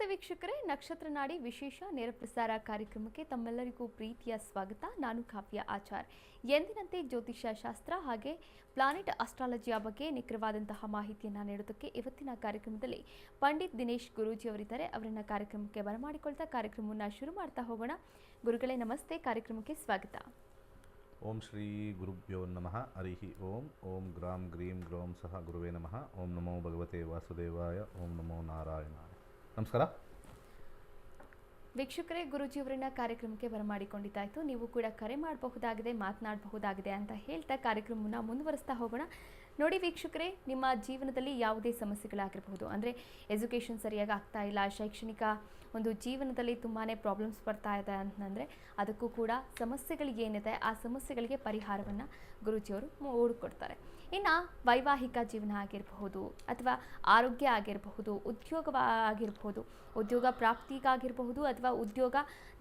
ನಮಸ್ತೆ ವೀಕ್ಷಕರೇ, ನಕ್ಷತ್ರ ನಾಡಿ ವಿಶೇಷ ನೇರ ಪ್ರಸಾರ ಕಾರ್ಯಕ್ರಮಕ್ಕೆ ತಮ್ಮೆಲ್ಲರಿಗೂ ಪ್ರೀತಿಯ ಸ್ವಾಗತ. ನಾನು ಕಾವ್ಯ ಆಚಾರ್. ಎಂದಿನಂತೆ ಜ್ಯೋತಿಷ್ಯ ಶಾಸ್ತ್ರ ಹಾಗೆ ಪ್ಲಾನೆಟ್ ಅಸ್ಟ್ರಾಲಜಿಯ ಬಗ್ಗೆ ನಿಖರವಾದಂತಹ ಮಾಹಿತಿಯನ್ನು ನೀಡೋದಕ್ಕೆ ಇವತ್ತಿನ ಕಾರ್ಯಕ್ರಮದಲ್ಲಿ ಪಂಡಿತ್ ದಿನೇಶ್ ಗುರೂಜಿ ಅವರಿದ್ದಾರೆ. ಅವರನ್ನ ಕಾರ್ಯಕ್ರಮಕ್ಕೆ ಬರಮಾಡಿಕೊಳ್ತಾ ಕಾರ್ಯಕ್ರಮವನ್ನು ಶುರು ಮಾಡ್ತಾ ಹೋಗೋಣ. ಗುರುಗಳೇ ನಮಸ್ತೆ, ಕಾರ್ಯಕ್ರಮಕ್ಕೆ ಸ್ವಾಗತ. ಓಂ ಶ್ರೀ ಗುರುಭ್ಯೋ ನಮಃ. ಹರಿ ಓಂ. ಓಂ ಗ್ರಾಂ ಗ್ರೀಂ ಗ್ರೌಂ ಸಹ ಗುರುವೇ ನಮಃ. ಓಂ ನಮೋ ಭಗವತೆ ವಾಸುದೇವಾಯ. ಓಂ ನಮೋ ನಾರಾಯಣಾಯ. ನಮಸ್ಕಾರ ವೀಕ್ಷಕರೇ, ಗುರೂಜಿಯವರನ್ನ ಕಾರ್ಯಕ್ರಮಕ್ಕೆ ಬರಮಾಡಿಕೊಂಡಿದ್ದಾಯಿತು. ನೀವು ಕೂಡ ಕರೆ ಮಾಡಬಹುದಾಗಿದೆ, ಮಾತನಾಡಬಹುದಾಗಿದೆ ಅಂತ ಹೇಳ್ತಾ ಕಾರ್ಯಕ್ರಮವನ್ನು ಮುಂದುವರಿಸ್ತಾ ಹೋಗೋಣ. ನೋಡಿ ವೀಕ್ಷಕರೇ, ನಿಮ್ಮ ಜೀವನದಲ್ಲಿ ಯಾವುದೇ ಸಮಸ್ಯೆಗಳಾಗಿರಬಹುದು, ಅಂದರೆ ಎಜುಕೇಷನ್ ಸರಿಯಾಗಿ ಆಗ್ತಾ ಇಲ್ಲ, ಶೈಕ್ಷಣಿಕ ಒಂದು ಜೀವನದಲ್ಲಿ ತುಂಬಾ ಪ್ರಾಬ್ಲಮ್ಸ್ ಬರ್ತಾ ಇದೆ ಅಂತಂದರೆ ಅದಕ್ಕೂ ಕೂಡ ಸಮಸ್ಯೆಗಳಿಗೇನಿದೆ ಆ ಸಮಸ್ಯೆಗಳಿಗೆ ಪರಿಹಾರವನ್ನು ಗುರೂಜಿಯವರು ಹುಡುಕೊಡ್ತಾರೆ. ಇನ್ನು ವೈವಾಹಿಕ ಜೀವನ ಆಗಿರಬಹುದು, ಅಥವಾ ಆರೋಗ್ಯ ಆಗಿರಬಹುದು, ಉದ್ಯೋಗ ಆಗಿರಬಹುದು, ಉದ್ಯೋಗ ಪ್ರಾಪ್ತಿಗಾಗಿರಬಹುದು, ಅಥವಾ ಉದ್ಯೋಗ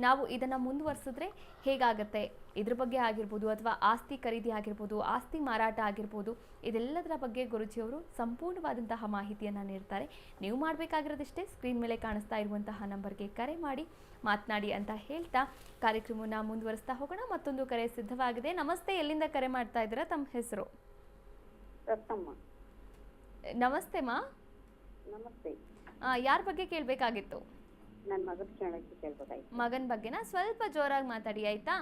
ನಾವು ಇದನ್ನು ಮುಂದುವರಿಸಿದ್ರೆ ಹೇಗಾಗತ್ತೆ ಇದ್ರ ಬಗ್ಗೆ ಆಗಿರ್ಬೋದು, ಅಥವಾ ಆಸ್ತಿ ಖರೀದಿ ಆಗಿರ್ಬೋದು, ಆಸ್ತಿ ಮಾರಾಟ ಆಗಿರ್ಬೋದು, ಇದೆಲ್ಲದರ ಬಗ್ಗೆ ಗುರೂಜಿಯವರು ಸಂಪೂರ್ಣವಾದಂತಹ ಮಾಹಿತಿಯನ್ನು ನೀಡ್ತಾರೆ. ನೀವು ಮಾಡಬೇಕಾಗಿರೋದಿಷ್ಟೇ, ಸ್ಕ್ರೀನ್ ಮೇಲೆ ಕಾಣಿಸ್ತಾ ಇರುವಂತಹ ನಂಬರ್ಗೆ ಕರೆ ಮಾಡಿ ಮಾತನಾಡಿ ಅಂತ ಹೇಳ್ತಾ ಕಾರ್ಯಕ್ರಮವನ್ನು ಮುಂದುವರಿಸ್ತಾ ಹೋಗೋಣ. ಮತ್ತೊಂದು ಕರೆ ಸಿದ್ಧವಾಗಿದೆ. ನಮಸ್ತೆ, ಎಲ್ಲಿಂದ ಕರೆ ಮಾಡ್ತಾ ಇದ್ದೀರಾ? ತಮ್ಮ ಹೆಸರು? ನಮಸ್ತೆ ಮಾ. ನಮಸ್ತೆ. ಯಾರ ಬಗ್ಗೆ ಕೇಳಬೇಕಾಗಿತ್ತು? ನನ್ನ ಮಗನ ಕೇಳಕ್ಕೆ ಕೇಳಬೇಕಾಗಿತ್ತು. ಮಗನ ಬಗ್ಗೆನಾ? ಸ್ವಲ್ಪ ಜೋರಾಗಿ ಮಾತಾಡಿ ಆಯ್ತಾ?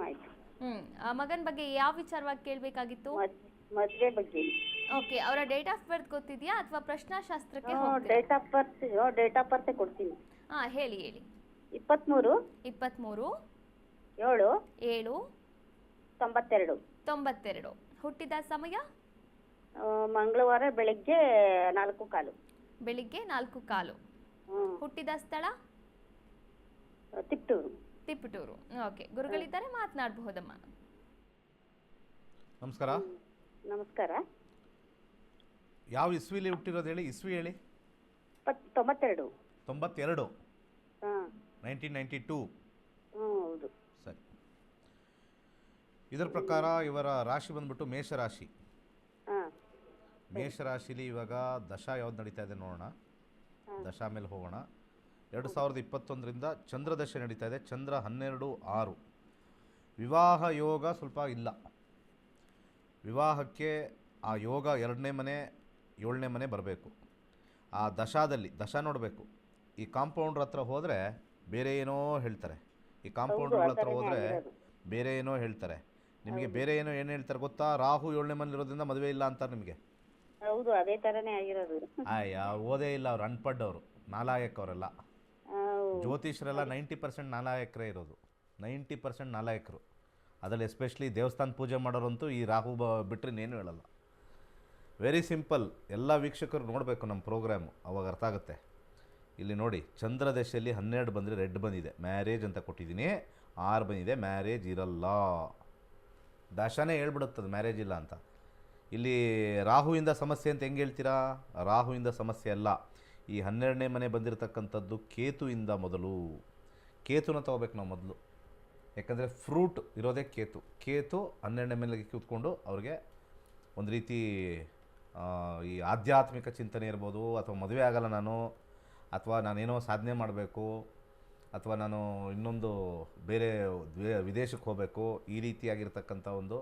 ಆಯ್ತು. ಮಗನ ಬಗ್ಗೆ ಯಾವ ವಿಚಾರವಾಗಿ ಕೇಳಬೇಕಾಗಿತ್ತು? ಮದುವೆ ಬಗ್ಗೆ. ಓಕೆ, ಅವರ ಡೇಟ್ ಆಫ್ ಬರ್ತ್ ಗೊತ್ತಿದೆಯಾ ಅಥವಾ ಪ್ರಶ್ನಾಶಾಸ್ತ್ರಕ್ಕೆ ಡೇಟ್ ಆಫ್ ಬರ್ತ್ ಕೊಡ್ತೀನಿ. ಹೇಳಿ. 23 23 7 7 92. ಹುಟ್ಟಿದ ಸಮಯ? ಮಂಗಳವಾರ ಬೆಳಿಗ್ಗೆ 4:15. ಬೆಳಿಗ್ಗೆ 4:15. ಹುಟ್ಟಿದ ಸ್ಥಳ? ತಿಪಟೂರು. ಓಕೆ, ಗುರುಗಳಿದ್ದಾರೆ, ಮಾತನಾಡಬಹುದಮ್ಮ. ನಮಸ್ಕಾರ. ನಮಸ್ಕಾರ. ಯಾವ ಇಸ್ವಿಲಿ ಹುಟ್ಟಿರೋದು ಹೇಳಿ? ಇಸ್ವಿ ಹೇಳಿ. 92. 92. 1992. ಹೌದು. ಸರಿ. ಇದರ ಪ್ರಕಾರ ಇವರ ರಾಶಿ ಬಂದ್ಬಿಟ್ಟು ಮೇಷರಾಶಿ. ಮೇಷರಾಶಿಲಿ ಇವಾಗ ದಶಾ ಯಾವ್ದು ನಡೀತಾ ಇದೆ ನೋಡೋಣ. ದಶಾ ಮೇಲೆ ಹೋಗೋಣ. 2021ರಿಂದ ಚಂದ್ರ ದಶೆ ನಡೀತಾ ಇದೆ. ಚಂದ್ರ 12/6. ವಿವಾಹ ಯೋಗ ಸ್ವಲ್ಪ ಇಲ್ಲ. ವಿವಾಹಕ್ಕೆ ಆ ಯೋಗ 2ನೇ ಮನೆ 7ನೇ ಮನೆ ಬರಬೇಕು. ಆ ದಶಾ ನೋಡಬೇಕು. ಈ ಕಾಂಪೌಂಡ್ರ್ ಹತ್ರ ಹೋದರೆ ಬೇರೆ ಏನೋ ಹೇಳ್ತಾರೆ, ಈ ಕಾಂಪೌಂಡ್ಗಳ ಹತ್ರ ಹೋದರೆ ಬೇರೆ ಏನೋ ಹೇಳ್ತಾರೆ. ನಿಮಗೆ ಬೇರೆ ಏನು ಹೇಳ್ತಾರೆ ಗೊತ್ತಾ? ರಾಹು 7ನೇ ಮನೆ ಇರೋದ್ರಿಂದ ಮದುವೆ ಇಲ್ಲ ಅಂತಾರೆ ನಿಮಗೆ. ಹೌದು, ಅದೇ ಥರನೇ ಆಗಿರೋದು. ಓದೇ ಇಲ್ಲ ಅವ್ರು, ಅನ್ಪಡ್ ಅವರು, ನಾಲಾಯಕ್ ಅವರೆಲ್ಲ. ಜ್ಯೋತಿಷರೆಲ್ಲ 90% ನಾಲಾಯಕರೇ ಇರೋದು. 90% ನಾಲಾಯಕರು. ಅದರಲ್ಲಿ ಎಸ್ಪೆಷಲಿ ದೇವಸ್ಥಾನ ಪೂಜೆ ಮಾಡೋರಂತೂ ಈ ರಾಹು ಬಿಟ್ಟರೆ ಇನ್ನೇನು ಹೇಳಲ್ಲ. Very simple. ಎಲ್ಲ ವೀಕ್ಷಕರು ನೋಡಬೇಕು ನಮ್ಮ ಪ್ರೋಗ್ರಾಮು, ಅವಾಗ ಅರ್ಥ ಆಗುತ್ತೆ. ಇಲ್ಲಿ ನೋಡಿ, ಚಂದ್ರ ದಶೆಯಲ್ಲಿ 12 ಬಂದರೆ ರೆಡ್ ಬಂದಿದೆ, ಮ್ಯಾರೇಜ್ ಅಂತ ಕೊಟ್ಟಿದ್ದೀನಿ. 6 ಬಂದಿದೆ, ಮ್ಯಾರೇಜ್ ಇರಲ್ಲ. ದಶಾನೇ ಹೇಳ್ಬಿಡುತ್ತದೆ ಮ್ಯಾರೇಜ್ ಇಲ್ಲ ಅಂತ. ಇಲ್ಲಿ ರಾಹುವಿಂದ ಸಮಸ್ಯೆ ಅಂತ ಹೆಂಗೆ ಹೇಳ್ತೀರಾ? ರಾಹುವಿಂದ ಸಮಸ್ಯೆ ಅಲ್ಲ. ಈ 12ನೇ ಮನೆ ಬಂದಿರತಕ್ಕಂಥದ್ದು ಕೇತುವಿಂದ ಮೊದಲು. ಕೇತುನ ತೊಗೋಬೇಕು ನಾವು ಮೊದಲು. ಯಾಕಂದರೆ ಫ್ರೂಟ್ ಇರೋದೇ ಕೇತು. ಕೇತು 12ನೇ ಮನೆಗೆ ಕೂತ್ಕೊಂಡು ಅವ್ರಿಗೆ ಒಂದು ರೀತಿ ಈ ಆಧ್ಯಾತ್ಮಿಕ ಚಿಂತನೆ ಇರ್ಬೋದು, ಅಥವಾ ಮದುವೆ ಆಗಲ್ಲ ನಾನು, ಅಥವಾ ನಾನೇನೋ ಸಾಧನೆ ಮಾಡಬೇಕು, ಅಥವಾ ನಾನು ಇನ್ನೊಂದು ಬೇರೆ ವಿದೇಶಕ್ಕೆ ಹೋಗಬೇಕು, ಈ ರೀತಿಯಾಗಿರ್ತಕ್ಕಂಥ ಒಂದು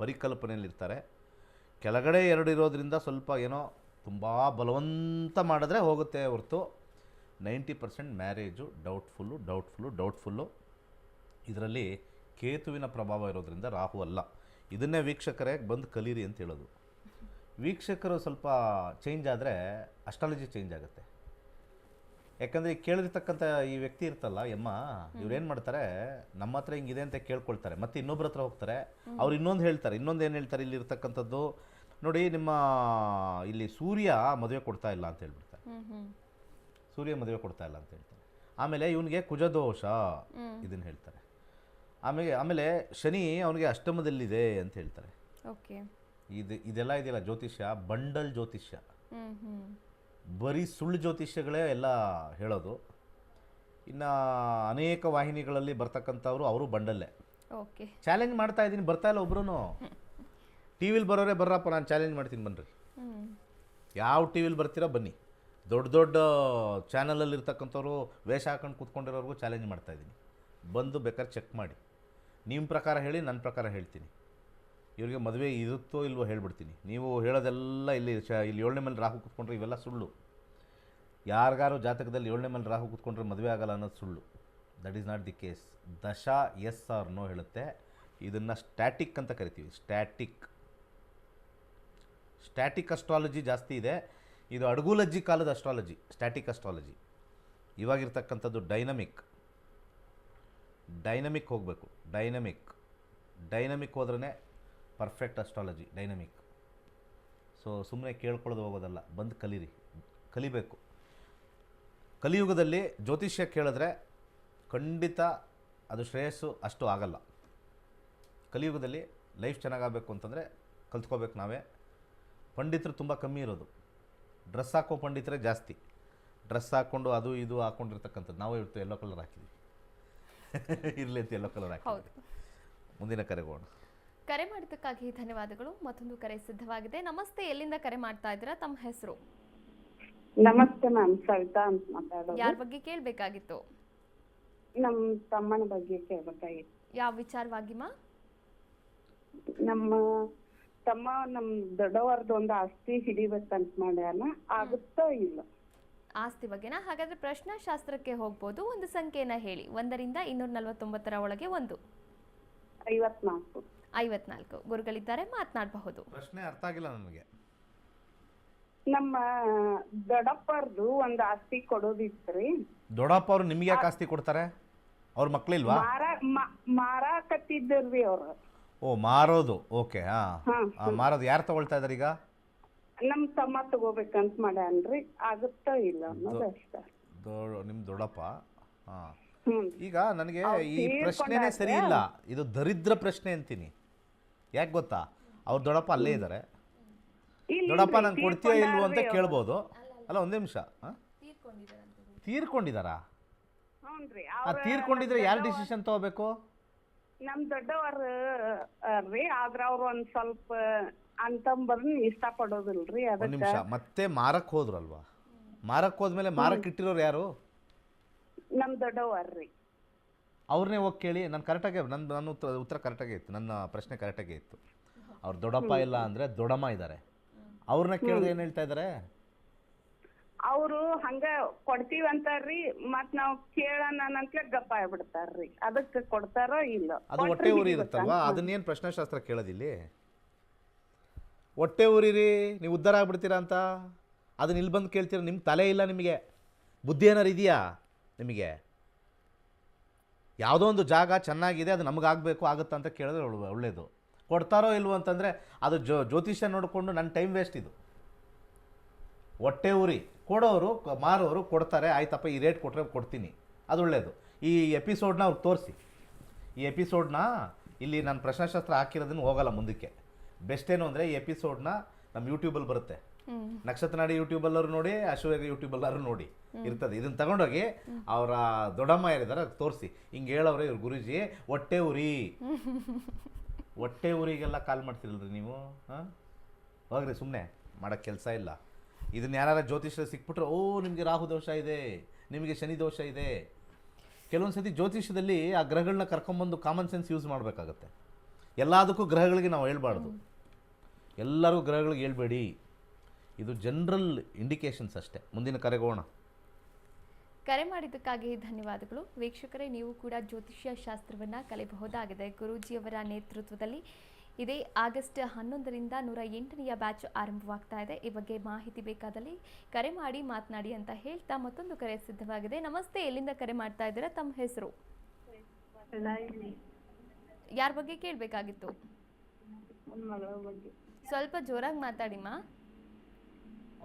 ಪರಿಕಲ್ಪನೆಯಲ್ಲಿರ್ತಾರೆ. ಕೆಳಗಡೆ 2 ಇರೋದ್ರಿಂದ ಸ್ವಲ್ಪ ಏನೋ ತುಂಬ ಬಲವಂತ ಮಾಡಿದ್ರೆ ಹೋಗುತ್ತೆ ಹೊರತು 90% ಮ್ಯಾರೇಜು ಡೌಟ್ಫುಲ್ಲು. ಇದರಲ್ಲಿ ಕೇತುವಿನ ಪ್ರಭಾವ ಇರೋದ್ರಿಂದ ರಾಹು ಅಲ್ಲ. ಇದನ್ನೇ ವೀಕ್ಷಕರೇ ಬಂದು ಕಲೀರಿ ಅಂತ ಹೇಳೋದು. ವೀಕ್ಷಕರು ಸ್ವಲ್ಪ ಚೇಂಜ್ ಆದರೆ ಅಸ್ಟ್ರಾಲಜಿ ಚೇಂಜ್ ಆಗುತ್ತೆ. ಯಾಕಂದರೆ ಕೇಳಿರ್ತಕ್ಕಂಥ ಈ ವ್ಯಕ್ತಿ ಇರ್ತಲ್ಲ ಇವ್ರೇನು ಮಾಡ್ತಾರೆ, ನಮ್ಮ ಹತ್ರ ಹಿಂಗಿದೆ ಅಂತ ಕೇಳ್ಕೊಳ್ತಾರೆ, ಮತ್ತು ಇನ್ನೊಬ್ಬರ ಹತ್ರ ಹೋಗ್ತಾರೆ, ಅವ್ರು ಇನ್ನೊಂದು ಹೇಳ್ತಾರೆ. ಇನ್ನೊಂದು ಏನು ಹೇಳ್ತಾರೆ, ಇಲ್ಲಿ ಇರ್ತಕ್ಕಂಥದ್ದು ನೋಡಿ, ನಿಮ್ಮ ಇಲ್ಲಿ ಸೂರ್ಯ ಮದುವೆ ಕೊಡ್ತಾ ಇಲ್ಲ ಅಂತ ಹೇಳ್ಬಿಡ್ತಾರೆ. ಸೂರ್ಯ ಮದುವೆ ಕೊಡ್ತಾ ಇಲ್ಲ ಅಂತ ಹೇಳ್ತಾರೆ. ಆಮೇಲೆ ಇವನಿಗೆ ಕುಜದೋಷ ಇದನ್ನು ಹೇಳ್ತಾರೆ. ಆಮೇಲೆ ಶನಿ ಅವನಿಗೆ ಅಷ್ಟಮದಲ್ಲಿದೆ ಅಂತ ಹೇಳ್ತಾರೆ. ಇದೆಲ್ಲ ಇದೆಯಲ್ಲ ಜ್ಯೋತಿಷ್ಯ, ಬಂಡಲ್ ಜ್ಯೋತಿಷ್ಯ, ಬರೀ ಸುಳ್ಳು ಜ್ಯೋತಿಷ್ಯಗಳೇ ಎಲ್ಲ ಹೇಳೋದು. ಇನ್ನು ಅನೇಕ ವಾಹಿನಿಗಳಲ್ಲಿ ಬರ್ತಕ್ಕಂಥವ್ರು ಅವರು ಬಂಡಲ್ಲೇ. ಚಾಲೆಂಜ್ ಮಾಡ್ತಾ ಇದ್ದೀನಿ, ಬರ್ತಾ ಇಲ್ಲ ಒಬ್ರು. ಟಿ ವಿಲಿ ಬರೋರೆ ಬರ್ರಪ್ಪ, ನಾನು ಚಾಲೆಂಜ್ ಮಾಡ್ತೀನಿ ಬನ್ನಿರಿ. ಯಾವ ಟಿ ವಿಲಿ ಬರ್ತೀರೋ ಬನ್ನಿ. ದೊಡ್ಡ ದೊಡ್ಡ ಚಾನಲಲ್ಲಿ ಇರ್ತಕ್ಕಂಥವ್ರು ವೇಷ ಹಾಕೊಂಡು ಕೂತ್ಕೊಂಡಿರೋರ್ಗೂ ಚಾಲೆಂಜ್ ಮಾಡ್ತಾಯಿದ್ದೀನಿ. ಬಂದು ಬೇಕಾದ್ರೆ ಚೆಕ್ ಮಾಡಿ. ನಿಮ್ಮ ಪ್ರಕಾರ ಹೇಳಿ, ನನ್ನ ಪ್ರಕಾರ ಹೇಳ್ತೀನಿ. ಇವ್ರಿಗೆ ಮದುವೆ ಇರುತ್ತೋ ಇಲ್ವೋ ಹೇಳ್ಬಿಡ್ತೀನಿ. ನೀವು ಹೇಳೋದೆಲ್ಲ ಇಲ್ಲಿ 7ನೇ ಮೇಲೆ ರಾಹು ಕೂತ್ಕೊಂಡ್ರೆ ಇವೆಲ್ಲ ಸುಳ್ಳು. ಯಾರಿಗಾರು ಜಾತಕದಲ್ಲಿ 7ನೇ ಮೇಲೆ ರಾಹು ಕೂತ್ಕೊಂಡ್ರೆ ಮದುವೆ ಆಗಲ್ಲ ಅನ್ನೋದು ಸುಳ್ಳು. That is not the case. ದಶಾ ಎಸ್ ಆರ್ ನೋ ಹೇಳುತ್ತೆ. ಇದನ್ನು ಸ್ಟ್ಯಾಟಿಕ್ ಅಂತ ಕರಿತೀವಿ. ಸ್ಟ್ಯಾಟಿಕ್ ಅಸ್ಟ್ರಾಲಜಿ ಜಾಸ್ತಿ ಇದೆ. ಇದು ಅಡಗುಲಜ್ಜಿ ಕಾಲದ ಅಸ್ಟ್ರಾಲಜಿ, ಸ್ಟ್ಯಾಟಿಕ್ ಅಸ್ಟ್ರಾಲಜಿ. ಇವಾಗಿರ್ತಕ್ಕಂಥದ್ದು ಡೈನಮಿಕ್ ಹೋಗಬೇಕು. ಡೈನಮಿಕ್ ಹೋದ್ರೇ ಪರ್ಫೆಕ್ಟ್ ಅಸ್ಟ್ರಾಲಜಿ. ಸೊ ಸುಮ್ಮನೆ ಕೇಳ್ಕೊಳ್ಳೋದು ಹೋಗೋದಲ್ಲ, ಬಂದು ಕಲಿಬೇಕು. ಕಲಿಯುಗದಲ್ಲಿ ಜ್ಯೋತಿಷ್ಯ ಕೇಳಿದ್ರೆ ಖಂಡಿತ ಅದು ಶ್ರೇಯಸ್ಸು ಅಷ್ಟು ಆಗಲ್ಲ. ಕಲಿಯುಗದಲ್ಲಿ ಲೈಫ್ ಚೆನ್ನಾಗಾಗಬೇಕು ಅಂತಂದರೆ ಕಲ್ತ್ಕೋಬೇಕು ನಾವೇ. ಪಂಡಿತರು ತುಂಬ ಕಮ್ಮಿ ಇರೋದು. ಡ್ರೆಸ್ ಹಾಕೋ ಪಂಡಿತರೇ ಜಾಸ್ತಿ. ಡ್ರೆಸ್ ಹಾಕ್ಕೊಂಡು ಅದು ಇದು ಹಾಕ್ಕೊಂಡಿರ್ತಕ್ಕಂಥದ್ದು. ನಾವು ಇವತ್ತು ಯೆಲ್ಲೋ ಕಲರ್ ಹಾಕಿದ್ವಿ. ಇರಲಿ ಅಂತ ಯೆಲ್ಲೋ ಕಲರ್ ಹಾಕಿ. ಮುಂದಿನ ಕರೆಗೋಣ. ಕರೆ ಮಾಡಿದ್ದಕ್ಕಾಗಿ ಧನ್ಯವಾದಗಳು. ಮತ್ತೊಂದು ಕರೆ ಸಿದ್ಧವಾಗಿದೆ. ನಮಸ್ತೆ, ಎಲ್ಲಿಂದ ಕರೆ ಮಾಡ್ತಾ ಇದ್ದೀರಾ? ತಮ್ಮ ಹೆಸರು? ನಮಸ್ತೆ ಮ್ಯಾಮ್, ಸವಿತಾ ಅಂತ ಮಾತಾಡೋದು. ಯಾರ ಬಗ್ಗೆ ಕೇಳಬೇಕಾಗಿತ್ತು? ನಮ್ಮ ತಮ್ಮನ ಬಗ್ಗೆ ಕೇಳ್ಬೇಕಾಗಿತ್ತು. ಯಾವ ವಿಚಾರವಾಗಿ ಮಾ? ನಮ್ಮ ತಮ್ಮ ದೊಡ್ಡವರದ್ದು ಒಂದು ಆಸ್ತಿ ಹಿಡಿಬೇಕಂತ ಮಾಡ್ಯಾನ, ಆಗುತ್ತೋ ಇಲ್ಲ? ಆಸ್ತಿ ಬಗ್ಗೆನಾ? ಹಾಗಾದ್ರೆ ಪ್ರಶ್ನಾಶಾಸ್ತ್ರಕ್ಕೆ ಹೋಗ್ಬೋದು. ಒಂದು ಸಂಖ್ಯೆನ ಹೇಳಿ. 1ರಿಂದ 249 ಒಳಗೆ 1. 54. 54. ಗುರುಗಳಿದ್ದಾರೆ, ಮಾತನಾಡಬಹುದು. ಪ್ರಶ್ನೆ ಅರ್ಥ ಆಗಿಲ್ಲ ನನಗೆ. ನಮ್ಮ ದೊಡ್ಡಪ್ಪರ್ದು ಒಂದು ಆಸ್ತಿ ಕೊಡೋದಿತ್ರಿ. ದೊಡ್ಡಪ್ಪ ಅವರು ನಿಮ್ಗೆ ಯಾಕೆ ಆಸ್ತಿ ಕೊಡ್ತಾರೆ? ಅವ್ರ ಮಕ್ಳಿಲ್ವಾ? ಮಾರಾಕತ್ತಿದ್ದರ್ರಿ ಅವ್ರು. ಓ, ಮಾರೋದು. ಓಕೆ. ಮಾರೋದು ಯಾರು ತಗೊಳ್ತಾ ಇದಾರೆ ಈಗ? ನಮ್ ತಮ್ಮ ತಗೋಬೇಕಂತ ಮಾಡ್ಯಾನ್ರಿ, ಆಗುತ್ತೋ ಇಲ್ಲ ಅನ್ನೋದು ಅಷ್ಟೇ. ನಿಮ್ಮ ದೊಡ್ಡಪ್ಪ. ಹ್ಮ್. ಈಗ ನನಗೆ ಈ ಪ್ರಶ್ನೆನೇ ಸರಿ ಇಲ್ಲ. ಇದು ದರಿದ್ರ ಪ್ರಶ್ನೆ ಅಂತೀನಿ. ಯಾಕೆ ಗೊತ್ತಾ? ಅವ್ರ ದೊಡ್ಡಪ್ಪ ಅಲ್ಲೇ ಇದ್ದಾರೆ. ದೊಡ್ಡಪ್ಪ ನಂಗೆ ಕೊಡ್ತೀಯೋ ಇಲ್ವೋ ಅಂತ ಕೇಳ್ಬೋದು. ಅಲ್ಲ, ಒಂದೇ ನಿಮಿಷ. ತೀರ್ಕೊಂಡಿದ್ದಾರಾ? ಹ್ಞೂನ್ರಿ. ತೀರ್ಕೊಂಡಿದ್ರೆ ಯಾರು ಡಿಸಿಷನ್ ತಗೋಬೇಕು? ನಮ್ ದೊಡ್ಡವ್ರಿ. ಆದ್ರ ಅವ್ರು ಒಂದ್ ಸ್ವಲ್ಪ ಅಂತಂಬರ್ನ ಇಷ್ಟ ಪಡೋದಿಲ್ರಿ. ಒಂದ್ ನಿಮಿಷ. ಮತ್ತೆ ಮಾರಕ್ ಹೋದ್ರಲ್ವಾ? ಮಾರಕ್ ಹೋದ್ಮೇಲೆ ಮಾರಕ್ ಇಟ್ಟಿರೋರು ಯಾರು? ನಮ್ ದೊಡ್ಡವರ್ರಿ. ಅವ್ರನ್ನೇ ಹೋಗಿ ಕೇಳಿ. ನಾನು ಕರೆಕ್ಟಾಗಿ ನನ್ನ ಉತ್ತರ ಕರೆಕ್ಟಾಗೇ ಇತ್ತು. ನನ್ನ ಪ್ರಶ್ನೆ ಕರೆಕ್ಟಾಗೇ ಇತ್ತು. ಅವ್ರು ದೊಡ್ಡಪ್ಪ ಇಲ್ಲ ಅಂದರೆ ದೊಡ್ಡಮ್ಮ ಇದ್ದಾರೆ. ಅವ್ರನ್ನ ಕೇಳಿದ್ರೆ ಏನು ಹೇಳ್ತಾ ಇದ್ದಾರೆ? ಅವರು ಹಂಗ ಕೊಡ್ತೀವಂತಾರ್ರಿ, ಮತ್ ನಾವ್ ಕೇಳೋಣ ಅಂತಲೇ ಗಪ್ಪ ಆಗ್ಬಿಡ್ತಾರ್ರಿ. ಅದಕ್ಕೆ ಕೊಡ್ತಾರೋ ಇಲ್ಲ? ಅದು ಹೊಟ್ಟೆ ಊರಿ ಇರುತ್ತಲ್ವಾ? ಅದನ್ನೇನು ಪ್ರಶ್ನಾಶಾಸ್ತ್ರ ಕೇಳೋದಿಲ್ಲಿ? ಹೊಟ್ಟೆ ಊರಿರಿ, ನೀವು ಉದ್ಧಾರ ಆಗ್ಬಿಡ್ತೀರಾ ಅಂತ ಅದನ್ನ ಇಲ್ಲಿ ಬಂದು ಕೇಳ್ತೀರ? ನಿಮ್ಮ ತಲೆ ಇಲ್ಲ ನಿಮಗೆ? ಬುದ್ಧಿ ಏನಾರು ಇದೆಯಾ ನಿಮಗೆ? ಯಾವುದೋ ಒಂದು ಜಾಗ ಚೆನ್ನಾಗಿದೆ, ಅದು ನಮಗಾಗಬೇಕು, ಆಗುತ್ತಾ ಅಂತ ಕೇಳಿದ್ರೆ ಒಳ್ಳೆಯದು. ಕೊಡ್ತಾರೋ ಇಲ್ವೋ ಅಂತಂದರೆ ಅದು ಜ್ಯೋತಿಷ್ಯ ನೋಡಿಕೊಂಡು ನನ್ನ ಟೈಮ್ ವೇಸ್ಟ್ ಇದು. ಹೊಟ್ಟೆ ಊರಿ ಕೊಡೋರು ಮಾರೋರು ಕೊಡ್ತಾರೆ, ಆಯ್ತಪ್ಪ ಈ ರೇಟ್ ಕೊಟ್ಟರೆ ಕೊಡ್ತೀನಿ, ಅದು ಒಳ್ಳೆಯದು. ಈ ಎಪಿಸೋಡ್ನ ಅವ್ರಿಗೆ ತೋರಿಸಿ. ಈ ಎಪಿಸೋಡ್ನ ಇಲ್ಲಿ ನಾನು ಪ್ರಶ್ನಾಶಾಸ್ತ್ರ ಹಾಕಿರೋದನ್ನು ಹೋಗಲ್ಲ ಮುಂದಕ್ಕೆ. ಬೆಸ್ಟ್ ಏನು ಅಂದರೆ ಈ ಎಪಿಸೋಡ್ನ ನಮ್ಮ ಯೂಟ್ಯೂಬಲ್ಲಿ ಬರುತ್ತೆ. ನಕ್ಷತ್ರ ನಾಡಿ ಯೂಟ್ಯೂಬಲ್ಲರು ನೋಡಿ, ಅಶ್ವವೇಗ ಯೂಟ್ಯೂಬಲ್ಲರು ನೋಡಿ ಇರ್ತದೆ. ಇದನ್ನು ತಗೊಂಡೋಗಿ ಅವರ ದೊಡ್ಡಮ್ಮ ಯಾರಿದ್ದಾರೆ ತೋರಿಸಿ. ಹಿಂಗೆ ಹೇಳೋರೆ ಇವ್ರು ಗುರೂಜಿ ಹೊಟ್ಟೆ ಊರಿಗೆಲ್ಲ ಕಾಲ್ ಮಾಡ್ತಿರಲ್ರಿ ನೀವು. ಹೋಗ್ರಿ, ಸುಮ್ಮನೆ ಮಾಡೋಕ್ಕೆ ಕೆಲಸ ಇಲ್ಲ. ಇದನ್ನ ಯಾರು ಜ್ಯೋತಿಷ್ಯ ಸಿಕ್ಬಿಟ್ರೆ, ಓ ನಿಮಗೆ ರಾಹು ದೋಷ ಇದೆ, ನಿಮಗೆ ಶನಿ ದೋಷ ಇದೆ. ಕೆಲವೊಂದು ಸತಿ ಜ್ಯೋತಿಷ್ಯದಲ್ಲಿ ಆ ಗ್ರಹಗಳನ್ನ ಕರ್ಕೊಂಬಂದು ಕಾಮನ್ ಸೆನ್ಸ್ ಯೂಸ್ ಮಾಡಬೇಕಾಗತ್ತೆ. ಎಲ್ಲದಕ್ಕೂ ಗ್ರಹಗಳಿಗೆ ನಾವು ಹೇಳ್ಬಾರ್ದು. ಎಲ್ಲರಿಗೂ ಗ್ರಹಗಳಿಗೆ ಹೇಳ್ಬೇಡಿ. ಇದು ಜನರಲ್ ಇಂಡಿಕೇಶನ್ಸ್ ಅಷ್ಟೇ. ಮುಂದಿನ ಕರೆಗೋಣ. ಕರೆ ಮಾಡಿದ್ದಕ್ಕಾಗಿ ಧನ್ಯವಾದಗಳು. ವೀಕ್ಷಕರೇ, ನೀವು ಕೂಡ ಜ್ಯೋತಿಷ್ಯ ಶಾಸ್ತ್ರವನ್ನು ಕಲಿಯಬಹುದಾಗಿದೆ. ಗುರೂಜಿಯವರ ನೇತೃತ್ವದಲ್ಲಿ ಇದೇ ಆಗಸ್ಟ್ 11ರಿಂದ 108ನೇ ಬ್ಯಾಚ್ ಆರಂಭವಾಗ್ತಾ ಇದೆ. ಈ ಬಗ್ಗೆ ಮಾಹಿತಿ ಬೇಕಾದಲ್ಲಿ ಕರೆ ಮಾಡಿ ಮಾತನಾಡಿ ಅಂತ ಹೇಳ್ತಾ ಮತ್ತೊಂದು ಕರೆ ಸಿದ್ಧವಾಗಿದೆ. ನಮಸ್ತೆ, ಎಲ್ಲಿಂದ ಕರೆ ಮಾಡ್ತಾ ಇದ್ದೀರಾ? ತಮ್ಮ ಹೆಸರು? ಯಾರ ಬಗ್ಗೆ ಕೇಳಬೇಕಾಗಿತ್ತು? ಸ್ವಲ್ಪ ಜೋರಾಗಿ ಮಾತಾಡಿಮ್ಮ.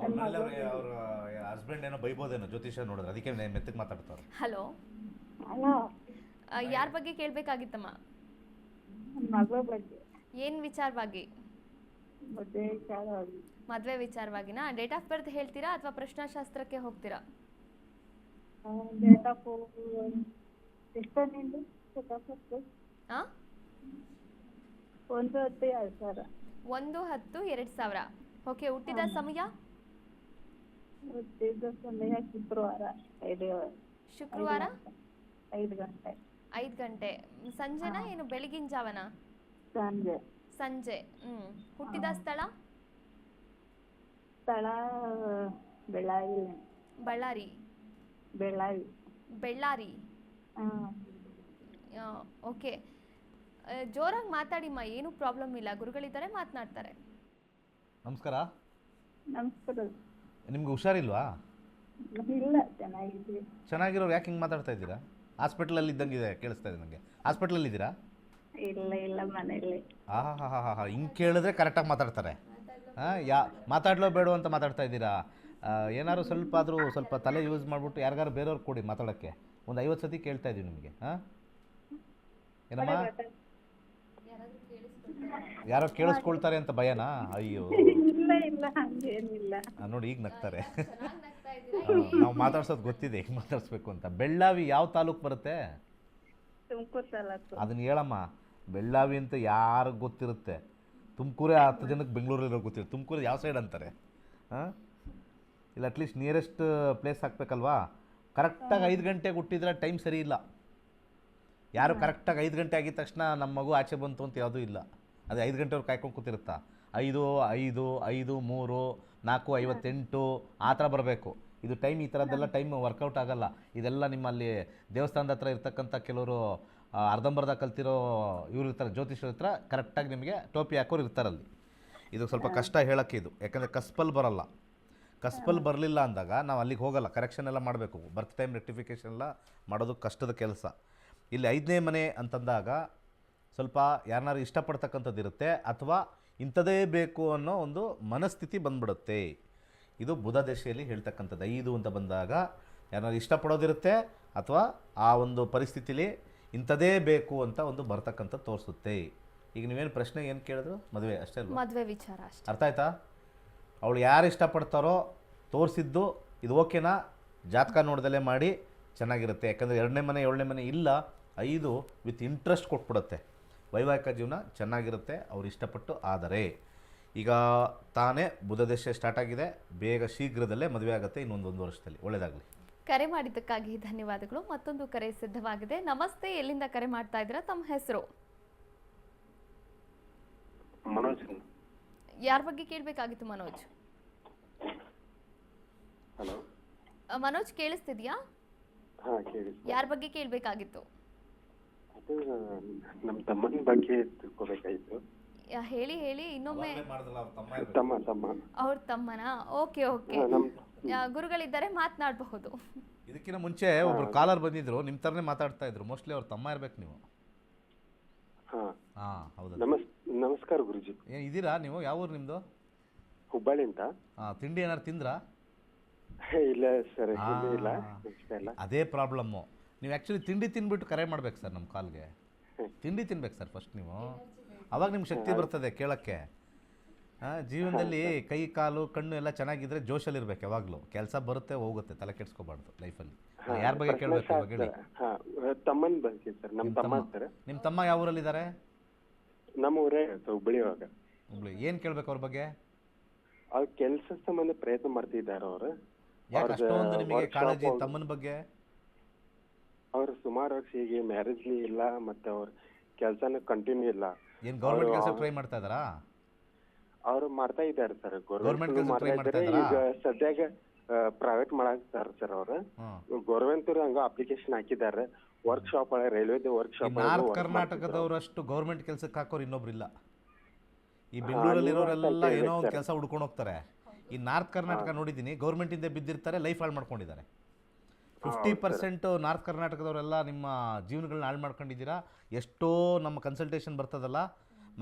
ಅವ್ರ ಹಸ್ಬೆಂಡ್ ಏನೋ ಬೈಬೋದೇನೋ ಜ್ಯೋತಿಷ್ಯ ನೋಡಿದ್ರೆ, ಅದಕ್ಕೆ ಮೆತ್ತಗೆ ಮಾತಾಡ್ತಾರೆ. ಹಲೋ, ಯಾರ ಬಗ್ಗೆ ಕೇಳಬೇಕಾಗಿತ್ತಮ್ಮ? ಏನು ವಿಚಾರವಾಗಿ? ಮದುವೆ ವಿಚಾರವಾಗಿನಾ? ಡೇಟ್ ಆಫ್ ಬರ್ತ್ ಹೇಳ್ತೀರಾ ಅಥವಾ ಪ್ರಶ್ನಾಶಾಸ್ತ್ರಕ್ಕೆ ಹೋಗ್ತೀರಾ? Date of 1/10/2000. ಓಕೆ, ಹುಟ್ಟಿದ ಸಮಯ? ಹುಟ್ಟಿದ ಸಮಯ ಶುಕ್ರವಾರ 5 ಶುಕ್ರವಾರ 5 ಗಂಟೆ 5 ಗಂಟೆ ಸಂಜೆನಾ ಏನು ಬೆಳಗಿನ ಜಾವನ? ಸಂಜೆ. ಸಂಜೆ. ಹುಟ್ಟಿದ ಸ್ಥಳ? ಸ್ಥಳ ಬೆಳಗಾವಿ. ಬಳ್ಳಾರಿ. ಬೆಳಗಾವಿ. ಬೆಳ್ಳಾರಿ. ಓಕೆ, ಜೋರಾಗಿ ಮಾತಾಡಿಮ್ಮ, ಏನು ಪ್ರಾಬ್ಲಮ್ ಇಲ್ಲ, ಗುರುಗಳಿದ್ದಾರೆ ಮಾತನಾಡ್ತಾರೆ. ನಮಸ್ಕಾರ. ನಮಸ್ಕಾರ. ನಿಮ್ಗೆ ಹುಷಾರಿಲ್ವಾ? ಇಲ್ಲ, ಚೆನ್ನಾಗಿದೆ. ಚೆನ್ನಾಗಿರೋರು ಯಾಕೆ ಹಿಂಗೆ ಮಾತಾಡ್ತಾ ಇದ್ದೀರಾ? ಹಾಸ್ಪಿಟ್ಲಲ್ಲಿ ಇದ್ದಂಗಿದೆ ಕೇಳಿಸ್ತಾ ಇದೆ ನನಗೆ. ಹಾಸ್ಪಿಟ್ಲಲ್ಲಿ ಇದ್ದೀರಾ? ಇಲ್ಲ ಮನೇಲಿ. ಹಾ ಹಿಂಗೆ ಕೇಳಿದ್ರೆ ಕರೆಕ್ಟಾಗಿ ಮಾತಾಡ್ತಾರೆ. ಮಾತಾಡ್ಲೋ ಬೇಡ ಅಂತ ಮಾತಾಡ್ತಾ ಇದ್ದೀರಾ? ಏನಾದ್ರು ಸ್ವಲ್ಪ ತಲೆ ಯೂಸ್ ಮಾಡಿಬಿಟ್ಟು ಯಾರಿಗಾರು ಬೇರೆಯವ್ರು ಕೊಡಿ ಮಾತಾಡೋಕ್ಕೆ. ಒಂದು 50 ಸತಿ ಕೇಳ್ತಾ ಇದ್ದೀವಿ ನಿಮಗೆ. ಏನಮ್ಮ, ಯಾರೋ ಕೇಳಿಸ್ಕೊಳ್ತಾರೆ ಅಂತ ಭಯನಾ? ಅಯ್ಯೋ ಇಲ್ಲ ಹಂಗೇನಿಲ್ಲ. ನೋಡಿ ಈಗ ನಗ್ತಾರೆ. ನಾವು ಮಾತಾಡ್ಸೋದು ಗೊತ್ತಿದೆ ಹಿಂಗೆ ಮಾತಾಡ್ಸ್ಬೇಕು ಅಂತ. ಬೆಳ್ಳಾವಿ ಯಾವ ತಾಲೂಕು ಬರುತ್ತೆ? ತುಮಕೂರು ತಾಲೂಕು. ಅದನ್ನ ಹೇಳಮ್ಮ. ಬೆಳ್ಳಾವಿ ಅಂತ ಯಾರಿಗೆ ಗೊತ್ತಿರುತ್ತೆ? ತುಮಕೂರೇ 10 ಜನಕ್ಕೆ ಬೆಂಗಳೂರಲ್ಲಿರೋ ಗೊತ್ತಿರುತ್ತೆ. ತುಮಕೂರು ಯಾವ ಸೈಡ್ ಅಂತಾರೆ? ಇಲ್ಲ ಅಟ್ಲೀಸ್ಟ್ ನಿಯರೆಸ್ಟ್ ಪ್ಲೇಸ್ ಹಾಕ್ಬೇಕಲ್ವಾ? ಕರೆಕ್ಟಾಗಿ 5 ಗಂಟೆಗೆ ಹುಟ್ಟಿದ್ರೆ ಟೈಮ್ ಸರಿ ಇಲ್ಲ. ಯಾರು ಕರೆಕ್ಟಾಗಿ 5 ಗಂಟೆ ಆಗಿದ ತಕ್ಷಣ ನಮ್ಮ ಮಗು ಆಚೆ ಬಂತು ಅಂತ ಯಾವುದೂ ಇಲ್ಲ. ಅದೇ 5 ಗಂಟೆವ್ರು ಕಾಯ್ಕೊಂಡು ಕೂತಿರುತ್ತಾ? 5:03 4:58 ಆ ಥರ ಬರಬೇಕು. ಇದು ಟೈಮ್, ಈ ಥರದ್ದೆಲ್ಲ ಟೈಮ್ ವರ್ಕೌಟ್ ಆಗೋಲ್ಲ. ಇದೆಲ್ಲ ನಿಮ್ಮಲ್ಲಿ ದೇವಸ್ಥಾನದ ಹತ್ರ ಇರ್ತಕ್ಕಂಥ ಕೆಲವರು ಅರ್ಧಂಬರ್ಧ ಕಲ್ತಿರೋ ಇವ್ರು ಇರ್ತಾರೆ, ಜ್ಯೋತಿಷರು ಹತ್ರ ಕರೆಕ್ಟಾಗಿ ನಿಮಗೆ ಟೋಪಿ ಹಾಕೋರು ಇರ್ತಾರಲ್ಲಿ. ಇದು ಸ್ವಲ್ಪ ಕಷ್ಟ ಹೇಳೋಕ್ಕೆ ಇದು, ಯಾಕಂದರೆ ಕಸ್ಪಲ್ ಬರಲ್ಲ. ಕಸ್ಪಲ್ ಬರಲಿಲ್ಲ ಅಂದಾಗ ನಾವು ಅಲ್ಲಿಗೆ ಹೋಗಲ್ಲ, ಕರೆಕ್ಷನ್ ಎಲ್ಲ ಮಾಡಬೇಕು. ಬರ್ತ್ ಟೈಮ್ ರೆಕ್ಟಿಫಿಕೇಷನ್ ಎಲ್ಲ ಮಾಡೋದು ಕಷ್ಟದ ಕೆಲಸ. ಇಲ್ಲಿ 5ನೇ ಮನೆ ಅಂತಂದಾಗ ಸ್ವಲ್ಪ ಯಾರನ್ನಾರು ಇಷ್ಟಪಡ್ತಕ್ಕಂಥದ್ದು ಇರುತ್ತೆ, ಅಥವಾ ಇಂಥದೇ ಬೇಕು ಅನ್ನೋ ಒಂದು ಮನಸ್ಥಿತಿ ಬಂದ್ಬಿಡುತ್ತೆ. ಇದು ಬುಧ ದಶೆಯಲ್ಲಿ ಹೇಳ್ತಕ್ಕಂಥದ್ದು. 5 ಅಂತ ಬಂದಾಗ ಯಾರನ್ನಾರು ಇಷ್ಟಪಡೋದಿರುತ್ತೆ, ಅಥವಾ ಆ ಒಂದು ಪರಿಸ್ಥಿತಿಲಿ ಇಂಥದೇ ಬೇಕು ಅಂತ ಒಂದು ಬರ್ತಕ್ಕಂಥದ್ದು ತೋರಿಸುತ್ತೆ. ಈಗ ನೀವೇನು ಪ್ರಶ್ನೆ ಏನು ಕೇಳಿದ್ರು? ಮದುವೆ ಅಷ್ಟೇ ಅಲ್ವಾ? ಮದುವೆ ವಿಚಾರ ಅಷ್ಟೇ. ಅರ್ಥ ಆಯ್ತಾ? ಅವಳು ಯಾರು ಇಷ್ಟಪಡ್ತಾರೋ ತೋರಿಸಿದ್ದು ಇದು ಓಕೆನಾ? ಜಾತಕ ನೋಡ್ದಲ್ಲೇ ಮಾಡಿ ಚೆನ್ನಾಗಿರುತ್ತೆ. ಯಾಕಂದರೆ 2ನೇ ಮನೆ 7ನೇ ಮನೆ ಇಲ್ಲ, 5 ವಿತ್ ಇಂಟ್ರೆಸ್ಟ್ ಕೊಟ್ಬಿಡುತ್ತೆ. ವೈವಾಹಿಕ ಜೀವನ ಚೆನ್ನಾಗಿರುತ್ತೆ ಅವ್ರು ಇಷ್ಟಪಟ್ಟು. ಆದರೆ ಈಗ ತಾನೇ ಬುಧ ದಶೆ ಸ್ಟಾರ್ಟ್ ಆಗಿದೆ, ಬೇಗ ಶೀಘ್ರದಲ್ಲೇ ಮದುವೆ ಆಗುತ್ತೆ, ಇನ್ನೊಂದು ವರ್ಷದಲ್ಲಿ. ಒಳ್ಳೆಯದಾಗಲಿ. ಕರೆ ಮಾಡಿದ್ದಕ್ಕಾಗಿ ಧನ್ಯವಾದಗಳು. ಮತ್ತೊಂದು ಕರೆ ಸಿದ್ಧವಾಗಿದೆ. ನಮಸ್ತೆ, ಎಲ್ಲಿಂದ ಕರೆ ಮಾಡ್ತಾ ಇದ್ದೀರಾ? ತಮ್ಮ ಹೆಸರು? ಮನೋಜ್. ಯಾರ ಬಗ್ಗೆ ಕೇಳಬೇಕಾಗಿತ್ತು ಮನೋಜ್? ಹಲೋ ಮನೋಜ್, ಕೇಳಿಸ್ತಿದ್ಯಾ? ಹಾ ಕೇಳಿ. ಯಾರ ಬಗ್ಗೆ ಕೇಳಬೇಕಾಗಿತ್ತು? ಅದು ನಮ್ಮ ತಮ್ಮನ ಬಗ್ಗೆ ತಿಳ್ಕೊಬೇಕಾಯ್ತು. ಹೇಳಿ ಇನ್ನೊಮ್ಮೆ. ತಮ್ಮ ಅವ್ರ ತಮ್ಮನಾ? ಓಕೆ. ಗುರುಗಳಿದ್ದಾರೆ, ಮಾತನಾಡಬಹುದು. ಇದಕ್ಕಿಂತ ಮುಂಚೆ ಒಬ್ರು ಕಾಲರ್ ಬಂದಿದ್ರು, ನಿಮ್ಮ ಥರನೇ ಮಾತಾಡ್ತಾ ಇದ್ರು. ಮೋಸ್ಟ್ಲಿ ಅವ್ರ ತಮ್ಮ ಇರ್ಬೇಕು ನೀವು. ಹಾಂ ಹೌದು. ನಮಸ್ಕಾರ ಗುರುಜಿ. ಏನು ಇದ್ದೀರಾ ನೀವು? ಯಾವ ಊರು ನಿಮ್ಮದು? ಹುಬ್ಬಳ್ಳಿ ಅಂತ. ತಿಂಡಿ ಏನಾರು ತಿಂದ್ರಾ? ಇಲ್ಲ ಸರ್, ಇಲ್ಲ. ಅದೇ ಪ್ರಾಬ್ಲಮ್ಮು. ನೀವು ಆ್ಯಕ್ಚುಲಿ ತಿಂಡಿ ತಿಂದ್ಬಿಟ್ಟು ಕರೆ ಮಾಡ್ಬೇಕು ಸರ್ ನಮ್ಮ ಕಾಲ್ಗೆ. ತಿಂಡಿ ತಿನ್ಬೇಕು ಸರ್ ಫಸ್ಟ್ ನೀವು, ಅವಾಗ ನಿಮ್ಗೆ ಶಕ್ತಿ ಬರ್ತದೆ ಕೇಳೋಕ್ಕೆ. ಜೀವನದಲ್ಲಿ ಕೈ ಕಾಲು ಕಣ್ಣು ಎಲ್ಲ ಚೆನ್ನಾಗಿದ್ರೆ ಜೋಶಲ್ಲಿ ಇರ್ಬೇಕು ಯಾವಾಗಲೂ. ಕೆಲಸ ಬರುತ್ತೆ ಹೋಗುತ್ತೆ, ತಲೆ ಕೆಡಿಸ್ಕೋಬಾರ್ದು ಲೈಫಲ್ಲಿ. ಯಾರ ಬಗ್ಗೆ ಕೇಳಬೇಕು ಇವಾಗ ಹೇಳಿ? ತಮ್ಮನ ಬಗ್ಗೆ ಸರ್. ನಮ್ಮ ತಮ್ಮ ಸರ್. ನಿಮ್ಮ ತಮ್ಮ ಯಾವ ಊರಲ್ಲಿದ್ದಾರೆ? ನಮ್ಮ ಊರೇ ಹುಬ್ಬಳ್ಳಿ. ಇವಾಗ ಹುಬ್ಬಳ್ಳಿ. ಏನು ಕೇಳಬೇಕು ಅವ್ರ ಬಗ್ಗೆ? ಅವ್ರ ಕೆಲಸ ಸಂಬಂಧ ಪ್ರಯತ್ನ ಮಾಡ್ತಿದ್ದಾರೆ ಅವರು. ಯಾಕೆ ಅಷ್ಟೊಂದು ನಿಮಗೆ ಕಾಳಜಿ ತಮ್ಮನ ಬಗ್ಗೆ? ಅವ್ರು ಸುಮಾರು ವರ್ಷ ಹೀಗೆ ಮ್ಯಾರೇಜ್ ಇಲ್ಲ, ಮತ್ತೆ ಅವ್ರ ಕೆಲಸನ ಕಂಟಿನ್ಯೂ ಇಲ್ಲ. ಏನು ಗೌರ್ಮೆಂಟ್ ಕೆಲಸ ಟ್ರೈ ಮಾಡ್ತಾ ಇದ್ದಾರಾ? ಅವ್ರು ಮಾಡ್ತಾ ಇದ್ದಾರೆ ಸರ್, ಗೌರ್ಮೆಂಟ್ ಕೆಲಸ ಟ್ರೈ ಮಾಡ್ತಾ ಇದ್ದಾರೆ. ಈಗ ಸದ್ಯಾಗ ಪ್ರೈವೇಟ್ ಮಾಡಾಕ್ತಾರ ಸರ್ ಅವ್ರು. ಗೌರ್ಮೆಂಟ್ ಹಂಗ ಅಪ್ಲಿಕೇಶನ್ ಹಾಕಿದ್ದಾರೆ. ವರ್ಕ್ಶಾಪ್ ಒಳಗೆ, ರೈಲ್ವೆ ವರ್ಕ್ಶಾಪ್. ನಾರ್ತ್ ಕರ್ನಾಟಕದವರಷ್ಟು ಗೌರ್ಮೆಂಟ್ ಕೆಲಸಕ್ಕೆ ಹಾಕೋರು ಇನ್ನೊಬ್ರು ಇಲ್ಲ. ಈ ಬೆಂಗಳೂರಲ್ಲಿರೋರೆಲ್ಲ ಏನೋ ಒಂದು ಕೆಲಸ ಹುಡ್ಕೊಂಡು ಹೋಗ್ತಾರೆ. ಈ ನಾರ್ತ್ ಕರ್ನಾಟಕ ನೋಡಿದ್ದೀನಿ, ಗೌರ್ಮೆಂಟಿಂದ ಬಿದ್ದಿರ್ತಾರೆ, ಲೈಫ್ ಹಾಳು ಮಾಡ್ಕೊಂಡಿದ್ದಾರೆ. 50% ನಾರ್ತ್ ಕರ್ನಾಟಕದವರೆಲ್ಲ ನಿಮ್ಮ ಜೀವನಗಳನ್ನ ಹಾಳು ಮಾಡ್ಕೊಂಡಿದ್ದೀರಾ. ಎಷ್ಟೋ ನಮ್ಮ ಕನ್ಸಲ್ಟೇಷನ್ ಬರ್ತದಲ್ಲ,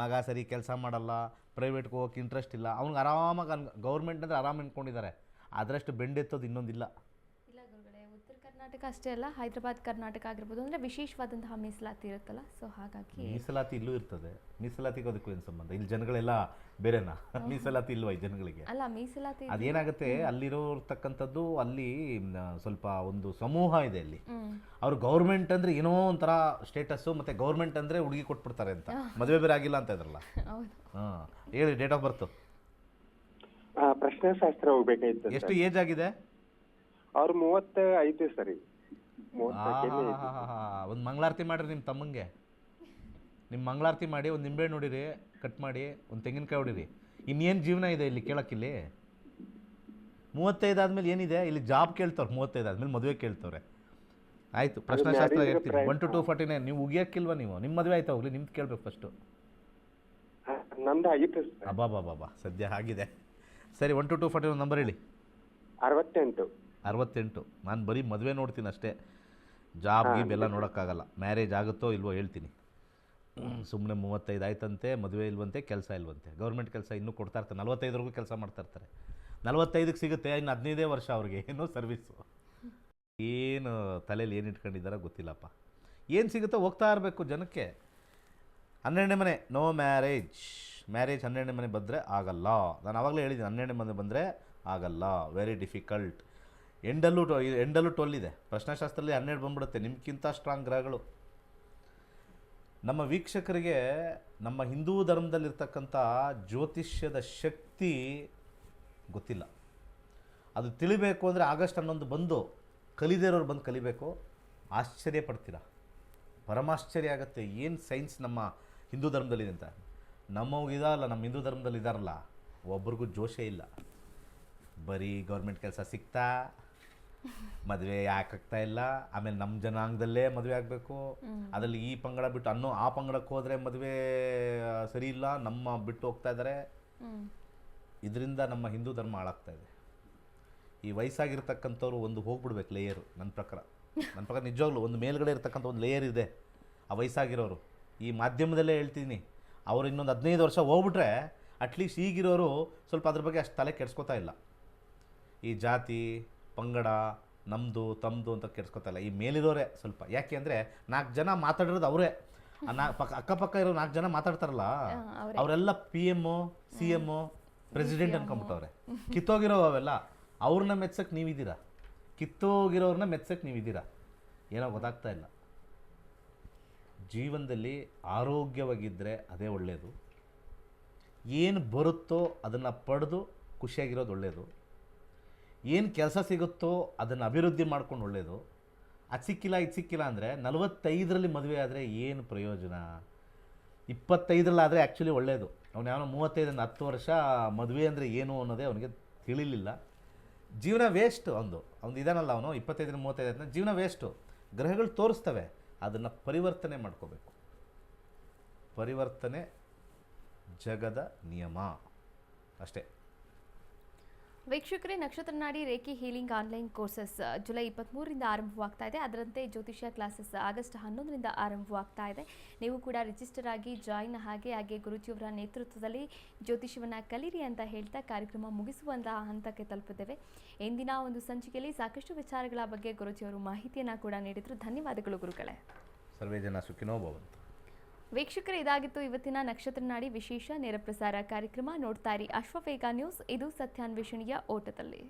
ಮಗ ಸರಿ ಕೆಲಸ ಮಾಡಲ್ಲ, ಪ್ರೈವೇಟ್ಗೆ ಹೋಗೋಕೆ ಇಂಟ್ರೆಸ್ಟ್ ಇಲ್ಲ, ಅವ್ನಿಗೆ ಆರಾಮಾಗಿ ಗೌರ್ಮೆಂಟ್ ಅಂದರೆ ಆರಾಮ ಅಂದ್ಕೊಂಡಿದ್ದಾರೆ. ಅದರಷ್ಟು ಬೆಂಡೆತ್ತೋದು ಇನ್ನೊಂದಿಲ್ಲ. ಇಲ್ಲ ಗುರುಗಳೇ, ಉತ್ತರ ಕರ್ನಾಟಕ ಅಷ್ಟೇ ಅಲ್ಲ, ಹೈದರಾಬಾದ್ ಕರ್ನಾಟಕ ಆಗಿರ್ಬೋದು, ಅಂದರೆ ವಿಶೇಷವಾದಂತಹ ಮೀಸಲಾತಿ ಇರುತ್ತಲ್ಲ, ಸೊ ಹಾಗಾಗಿ. ಮೀಸಲಾತಿ ಇಲ್ಲೂ ಇರ್ತದೆ. ಮೀಸಲಾತಿಗೆ ಅದಕ್ಕೂ ಏನು ಸಂಬಂಧ? ಇಲ್ಲಿ ಜನಗಳೆಲ್ಲ ಬೇರೆನಾ? ಮೀಸಲಾತಿ ಇಲ್ವಾ ಈ ಜನಗಳಿಗೆ? ಅಲ್ಲ, ಮೀಸಲಾತಿ ಅದೇನಾಗುತ್ತೆ, ಅಲ್ಲಿರೋರ್ತಕ್ಕಂಥದ್ದು ಅಲ್ಲಿ ಸ್ವಲ್ಪ ಒಂದು ಸಮೂಹ ಇದೆ ಅಲ್ಲಿ. ಅವ್ರು ಗೌರ್ಮೆಂಟ್ ಅಂದರೆ ಏನೋ ಒಂಥರ ಸ್ಟೇಟಸ್ಸು, ಮತ್ತು ಗೌರ್ಮೆಂಟ್ ಅಂದರೆ ಹುಡುಗಿ ಕೊಟ್ಬಿಡ್ತಾರೆ ಅಂತ. ಮದುವೆ ಬೇರೆ ಆಗಿಲ್ಲ ಅಂತ ಇದ್ರಲ್ಲ. ಹೌದು. ಹೇಳಿ, ಡೇಟ್ ಆಫ್ ಬರ್ತು. ಪ್ರಶ್ನೆಶಾಸ್ತ್ರ ಹೋಗ್ಬೇಕಾಯ್ತು ಎಷ್ಟು ಏಜ್ ಆಗಿದೆ? ಅವ್ರು 35 ಸರಿ 34 ಒಂದು ಮಂಗಳಾರತಿ ಮಾಡಿರಿ ನಿಮ್ಮ ತಮ್ಮಂಗೆ. ನಿಮ್ಮ ಮಂಗಳಾರತಿ ಮಾಡಿ ಒಂದು ನಿಂಬೆ ನೋಡಿರಿ, ಕಟ್ ಮಾಡಿ ಒಂದು ತೆಂಗಿನಕಾಯಿ ಹೊಡಿರಿ. ಇನ್ನೇನು ಜೀವನ ಇದೆ ಇಲ್ಲಿ ಕೇಳೋಕ್ಕಿಲ್ಲಿ? 35 ಆದಮೇಲೆ ಏನಿದೆ ಇಲ್ಲಿ? ಜಾಬ್ ಕೇಳ್ತವ್ರೆ. 35 ಆದಮೇಲೆ ಮದುವೆ ಕೇಳ್ತವ್ರೆ. ಆಯಿತು, ಪ್ರಶ್ನೆಶಾಸ್ತ್ರ ಹೇಳ್ತೀನಿ. 1 to 249 ನೀವು ಉಗಿಯೋಕ್ಕಿಲ್ವ? ನೀವು ನಿಮ್ಮ ಮದುವೆ ಆಯ್ತಾ? ಹೋಗ್ಲಿ, ನಿಮ್ದು ಕೇಳ್ಬೇಕು ಫಸ್ಟು. ನಮ್ದು ಆಗಿತ್ತು ಸರ್. ಅಬ್ಬಾ ಸದ್ಯ ಆಗಿದೆ. ಸರಿ, 1 to 249 ನಂಬರ್ ಹೇಳಿ. 68. ನಾನು ಬರೀ ಮದುವೆ ನೋಡ್ತೀನಿ ಅಷ್ಟೇ, ಜಾಬ್ ಗೀಬ್ ಎಲ್ಲ ನೋಡೋಕ್ಕಾಗಲ್ಲ. ಮ್ಯಾರೇಜ್ ಆಗುತ್ತೋ ಇಲ್ವೋ ಹೇಳ್ತೀನಿ. ಸುಮ್ಮನೆ 35 ಆಯ್ತಂತೆ, ಮದುವೆ ಇಲ್ವಂತೆ, ಕೆಲಸ ಇಲ್ವಂತೆ. ಗೌರ್ಮೆಂಟ್ ಕೆಲಸ ಇನ್ನೂ ಕೊಡ್ತಾ ಇರ್ತಾರೆ, 45ವರೆಗೂ ಕೆಲಸ ಮಾಡ್ತಾಯಿರ್ತಾರೆ. 45ಕ್ಕೆ ಸಿಗುತ್ತೆ, ಇನ್ನು 15 ವರ್ಷ ಅವ್ರಿಗೆ ಏನೋ ಸರ್ವಿಸು. ಏನು ತಲೆಯಲ್ಲಿ ಏನು ಇಟ್ಕೊಂಡಿದ್ದಾರೋ ಗೊತ್ತಿಲ್ಲಪ್ಪ. ಏನು ಸಿಗುತ್ತೋ ಹೋಗ್ತಾ ಇರಬೇಕು ಜನಕ್ಕೆ. 12ನೇ ಮನೆ ನೋ ಮ್ಯಾರೇಜ್. 12ನೇ ಮನೆ ಬಂದರೆ ಆಗಲ್ಲ. ನಾನು ಆವಾಗಲೇ ಹೇಳಿದ್ದೀನಿ, 12ನೇ ಮನೆ ಬಂದರೆ ಆಗಲ್ಲ, ವೆರಿ ಡಿಫಿಕಲ್ಟ್. ಎಂಡಲ್ಲೂ 12 ಇದೆ. ಪ್ರಶ್ನೆಶಾಸ್ತ್ರದಲ್ಲಿ 12 ಬಂದ್ಬಿಡುತ್ತೆ. ನಿಮ್ಗಿಂತ ಸ್ಟ್ರಾಂಗ್ ಗ್ರಹಗಳು. ನಮ್ಮ ವೀಕ್ಷಕರಿಗೆ ನಮ್ಮ ಹಿಂದೂ ಧರ್ಮದಲ್ಲಿರ್ತಕ್ಕಂಥ ಜ್ಯೋತಿಷ್ಯದ ಶಕ್ತಿ ಗೊತ್ತಿಲ್ಲ. ಅದು ತಿಳಿಬೇಕು ಅಂದರೆ ಆಗಸ್ಟ್ 11 ಬಂದು ಕಲಿದೇರೋರು ಬಂದು ಕಲಿಬೇಕು. ಆಶ್ಚರ್ಯ ಪಡ್ತೀರ, ಪರಮಾಶ್ಚರ್ಯ ಆಗುತ್ತೆ. ಏನು ಸೈನ್ಸ್ ನಮ್ಮ ಹಿಂದೂ ಧರ್ಮದಲ್ಲಿದೆ ಅಂತ. ನಮ್ಮವ್ಗಿದಾರಲ್ಲ, ನಮ್ಮ ಹಿಂದೂ ಧರ್ಮದಲ್ಲಿ ಇದ್ದಾರಲ್ಲ, ಒಬ್ರಿಗೂ ಜೋಶೇ ಇಲ್ಲ. ಬರೀ ಗೌರ್ಮೆಂಟ್ ಕೆಲಸ ಸಿಗ್ತಾ, ಮದುವೆ ಯಾಕಾಗ್ತಾ ಇಲ್ಲ, ಆಮೇಲೆ ನಮ್ಮ ಜನಾಂಗದಲ್ಲೇ ಮದುವೆ ಆಗಬೇಕು, ಅದರಲ್ಲಿ ಈ ಪಂಗಡ ಬಿಟ್ಟು ಆ ಪಂಗಡಕ್ಕೆ ಹೋದರೆ ಮದುವೆ ಸರಿ ಇಲ್ಲ, ನಮ್ಮ ಬಿಟ್ಟು ಹೋಗ್ತಾ ಇದ್ದಾರೆ. ಇದರಿಂದ ನಮ್ಮ ಹಿಂದೂ ಧರ್ಮ ಹಾಳಾಗ್ತಾ ಇದೆ. ಈ ವಯಸ್ಸಾಗಿರ್ತಕ್ಕಂಥವ್ರು ಒಂದು ಹೋಗ್ಬಿಡ್ಬೇಕು ಲೇಯರು. ನನ್ನ ಪ್ರಕಾರ ನಿಜವಾಗ್ಲೂ ಒಂದು ಮೇಲ್ಗಡೆ ಇರ್ತಕ್ಕಂಥ ಒಂದು ಲೇಯರ್ ಇದೆ. ಆ ವಯಸ್ಸಾಗಿರೋರು, ಈ ಮಾಧ್ಯಮದಲ್ಲೇ ಹೇಳ್ತೀನಿ, ಅವರು ಇನ್ನೊಂದು 15 ವರ್ಷ ಹೋಗ್ಬಿಟ್ರೆ ಅಟ್ಲೀಸ್ಟ್ ಈಗಿರೋರು ಸ್ವಲ್ಪ ಅದ್ರ ಬಗ್ಗೆ ಅಷ್ಟು ತಲೆ ಕೆಡ್ಸ್ಕೊತಾ ಇಲ್ಲ. ಈ ಜಾತಿ ಪಂಗಡ ನಮ್ಮದು ತಮ್ಮದು ಅಂತ ಕೆಡ್ಸ್ಕೊತಾ ಇಲ್ಲ. ಈ ಮೇಲಿರೋರೇ ಸ್ವಲ್ಪ. ಯಾಕೆ ಅಂದರೆ 4 ಜನ ಮಾತಾಡಿರೋದು ಅವರೇ. ಅಕ್ಕಪಕ್ಕ ಇರೋ 4 ಜನ ಮಾತಾಡ್ತಾರಲ್ಲ, ಅವರೆಲ್ಲ PM CM ಪ್ರೆಸಿಡೆಂಟ್ ಅನ್ಕೊಂಬಿಟ್ಟವ್ರೆ. ಕಿತ್ತೋಗಿರೋ ಅವೆಲ್ಲ ಅವ್ರನ್ನ ಮೆಚ್ಚಕ್ಕೆ ನೀವಿದ್ದೀರಾ, ಕಿತ್ತೋಗಿರೋರನ್ನ ಮೆಚ್ಚಕ್ಕೆ ನೀವಿದ್ದೀರಾ. ಏನೋ ಗೊತ್ತಾಗ್ತಾ ಇಲ್ಲ. ಜೀವನದಲ್ಲಿ ಆರೋಗ್ಯವಾಗಿದ್ದರೆ ಅದೇ ಒಳ್ಳೆಯದು. ಏನು ಬರುತ್ತೋ ಅದನ್ನು ಪಡೆದು ಖುಷಿಯಾಗಿರೋದು ಒಳ್ಳೆಯದು. ಏನು ಕೆಲಸ ಸಿಗುತ್ತೋ ಅದನ್ನು ಅಭಿವೃದ್ಧಿ ಮಾಡ್ಕೊಂಡು ಒಳ್ಳೆಯದು. ಅದು ಸಿಕ್ಕಿಲ್ಲ ಇದು ಸಿಕ್ಕಿಲ್ಲ ಅಂದರೆ 45ರಲ್ಲಿ ಮದುವೆ ಆದರೆ ಏನು ಪ್ರಯೋಜನ? 25ರಲ್ಲಾದರೆ ಆ್ಯಕ್ಚುಲಿ ಒಳ್ಳೆಯದು. ಅವನು ಯಾವನೋ 35 10 ವರ್ಷ ಮದುವೆ ಅಂದರೆ ಏನು ಅನ್ನೋದೇ ಅವನಿಗೆ ತಿಳಿಲಿಲ್ಲ. ಜೀವನ ವೇಸ್ಟು. ಅವನು ಇದಾನಲ್ಲ, ಅವನು 25 35 ಜೀವನ ವೇಸ್ಟು. ಗ್ರಹಗಳು ತೋರಿಸ್ತವೆ, ಅದನ್ನು ಪರಿವರ್ತನೆ ಮಾಡ್ಕೋಬೇಕು. ಪರಿವರ್ತನೆ ಜಗದ ನಿಯಮ ಅಷ್ಟೇ. ವೀಕ್ಷಕರೇ, ನಕ್ಷತ್ರ ನಾಡಿ reiki healing online courses July 23ರಿಂದ ಆರಂಭವಾಗ್ತಾ ಇದೆ. ಅದರಂತೆ ಜ್ಯೋತಿಷ್ಯ ಕ್ಲಾಸಸ್ ಆಗಸ್ಟ್ 11ರಿಂದ ಆರಂಭವಾಗ್ತಾ ಇದೆ. ನೀವು ಕೂಡ ರಿಜಿಸ್ಟರ್ ಆಗಿ ಜಾಯಿನ್ ಹಾಗೆ ಗುರುಜಿಯವರ ನೇತೃತ್ವದಲ್ಲಿ ಜ್ಯೋತಿಷ್ಯವನ್ನು ಕಲೀರಿ ಅಂತ ಹೇಳ್ತಾ ಕಾರ್ಯಕ್ರಮ ಮುಗಿಸುವಂತಹ ಹಂತಕ್ಕೆ ತಲುಪಿದ್ದೇವೆ. ಇಂದಿನ ಒಂದು ಸಂಚಿಕೆಯಲ್ಲಿ ಸಾಕಷ್ಟು ವಿಚಾರಗಳ ಬಗ್ಗೆ ಗುರುಜಿಯವರು ಮಾಹಿತಿಯನ್ನು ಕೂಡ ನೀಡಿದರು. ಧನ್ಯವಾದಗಳು ಗುರುಗಳೇ. ಸರ್ವೇ ಜನ ಸುಖಿನೋ ಭವಂತು. ವೀಕ್ಷಕರೇ, ಇದಾಗಿತ್ತು ಇವತ್ತಿನ ನಕ್ಷತ್ರ ನಾಡಿ ವಿಶೇಷ ನೇರ ಪ್ರಸಾರ ಕಾರ್ಯಕ್ರಮ. ನೋಡ್ತಾ ಇರಿ ಅಶ್ವವೇಗ ನ್ಯೂಸ್. ಇದು ಸತ್ಯಾನ್ವೇಷಣೆಯ ಓಟದಲ್ಲಿ.